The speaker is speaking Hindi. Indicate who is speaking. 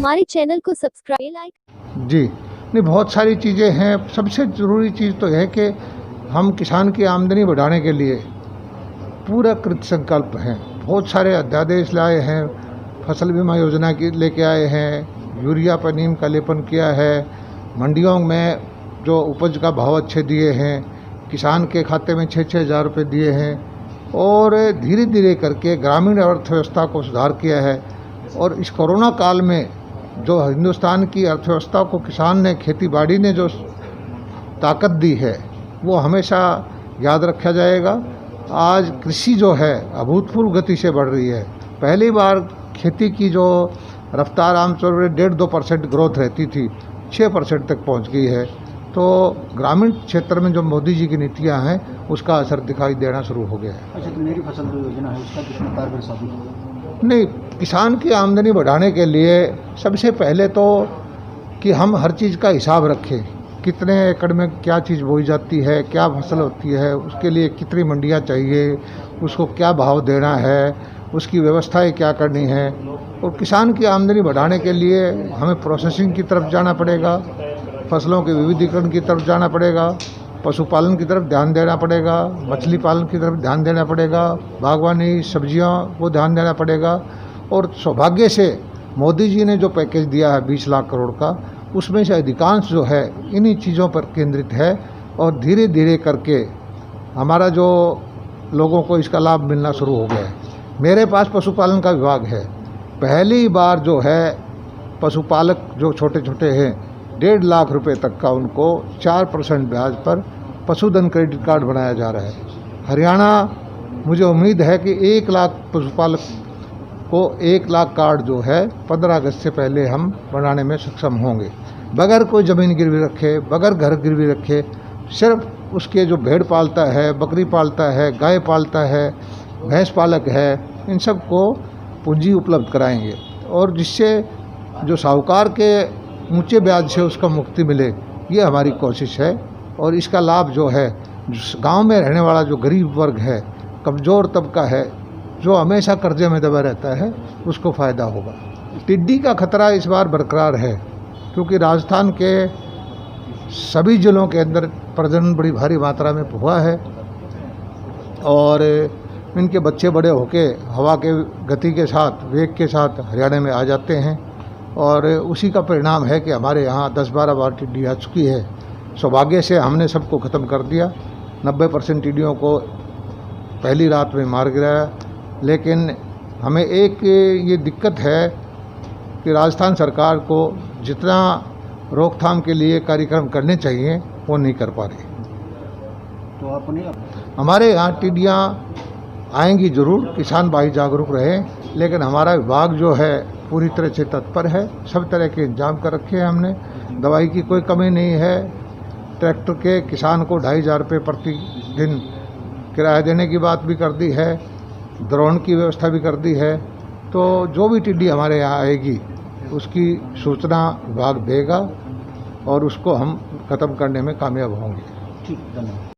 Speaker 1: हमारे चैनल को सब्सक्राइब लाइक।
Speaker 2: जी नहीं, बहुत सारी चीज़ें हैं। सबसे ज़रूरी चीज़ तो है कि हम किसान की आमदनी बढ़ाने के लिए पूरा कृत संकल्प हैं। बहुत सारे अध्यादेश लाए हैं, फसल बीमा योजना की लेके आए हैं, यूरिया पर नीम का लेपन किया है, मंडियों में जो उपज का भाव अच्छे दिए हैं, किसान के खाते में 6-6 हज़ार रुपये दिए हैं और धीरे धीरे करके ग्रामीण अर्थव्यवस्था को सुधार किया है। और इस कोरोना काल में जो हिंदुस्तान की अर्थव्यवस्था को किसान ने, खेती बाड़ी ने जो ताकत दी है वो हमेशा याद रखा जाएगा। आज कृषि जो है अभूतपूर्व गति से बढ़ रही है। पहली बार खेती की जो रफ्तार आमतौर पर 1.5-2% ग्रोथ रहती थी, 6% तक पहुंच गई है। तो ग्रामीण क्षेत्र में जो मोदी जी की नीतियां हैं उसका असर दिखाई देना शुरू हो गया है।
Speaker 3: अच्छा, तो मेरी फसल जो योजना है उसका कितना कारगर साबित होगा?
Speaker 2: नहीं, किसान की आमदनी बढ़ाने के लिए सबसे पहले तो कि हम हर चीज़ का हिसाब रखें, कितने एकड़ में क्या चीज़ बोई जाती है, क्या फसल होती है, उसके लिए कितनी मंडियाँ चाहिए, उसको क्या भाव देना है, उसकी व्यवस्थाएं क्या करनी है। और किसान की आमदनी बढ़ाने के लिए हमें प्रोसेसिंग की तरफ जाना पड़ेगा, फसलों के विविधीकरण की तरफ जाना पड़ेगा, पशुपालन की तरफ ध्यान देना पड़ेगा, मछली पालन की तरफ ध्यान देना पड़ेगा, बागवानी, सब्जियां को ध्यान देना पड़ेगा। और सौभाग्य से मोदी जी ने जो पैकेज दिया है 20 लाख करोड़ का, उसमें से अधिकांश जो है इन्हीं चीज़ों पर केंद्रित है। और धीरे धीरे करके हमारा जो लोगों को इसका लाभ मिलना शुरू हो गया है। मेरे पास पशुपालन का विभाग है। पहली बार जो है पशुपालक जो छोटे छोटे हैं 1.5 लाख रुपए तक का उनको 4% ब्याज पर पशुधन क्रेडिट कार्ड बनाया जा रहा है। हरियाणा, मुझे उम्मीद है कि 1 लाख पशुपालक को 1 लाख कार्ड जो है 15 अगस्त से पहले हम बनाने में सक्षम होंगे, बगैर कोई ज़मीन गिरवी रखे, बगैर घर गिरवी रखे। सिर्फ उसके जो भेड़ पालता है, बकरी पालता है, गाय पालता है, भैंस पालक है, इन सब को पूंजी उपलब्ध कराएंगे और जिससे जो साहूकार के ऊंचे ब्याज से उसका मुक्ति मिले, ये हमारी कोशिश है। और इसका लाभ जो है गांव में रहने वाला जो गरीब वर्ग है, कमज़ोर तबका है, जो हमेशा कर्जे में दबा रहता है, उसको फ़ायदा होगा। टिड्डी का खतरा इस बार बरकरार है क्योंकि राजस्थान के सभी जिलों के अंदर प्रजनन बड़ी भारी मात्रा में हुआ है और इनके बच्चे बड़े होके हवा के गति के साथ, वेग के साथ हरियाणा में आ जाते हैं और उसी का परिणाम है कि हमारे यहाँ 10-12 बार टिड्डी आ चुकी है। सौभाग्य से हमने सबको ख़त्म कर दिया, 90% टिड्डियों को पहली रात में मार गिराया। लेकिन हमें एक ये दिक्कत है कि राजस्थान सरकार को जितना रोकथाम के लिए कार्यक्रम करने चाहिए वो नहीं कर पा रही।
Speaker 3: तो आपने
Speaker 2: हमारे यहाँ टिड्डियाँ आएंगी ज़रूर, किसान भाई जागरूक रहे, लेकिन हमारा विभाग जो है पूरी तरह से तत्पर है। सब तरह के इंतजाम कर रखे हैं हमने, दवाई की कोई कमी नहीं है। ट्रैक्टर के किसान को 2,500 रुपये प्रति दिन किराया देने की बात भी कर दी है, ड्रोन की व्यवस्था भी कर दी है। तो जो भी टिड्डी हमारे यहाँ आएगी उसकी सूचना विभाग देगा और उसको हम ख़त्म करने में कामयाब होंगे।
Speaker 3: ठीक, धन्यवाद।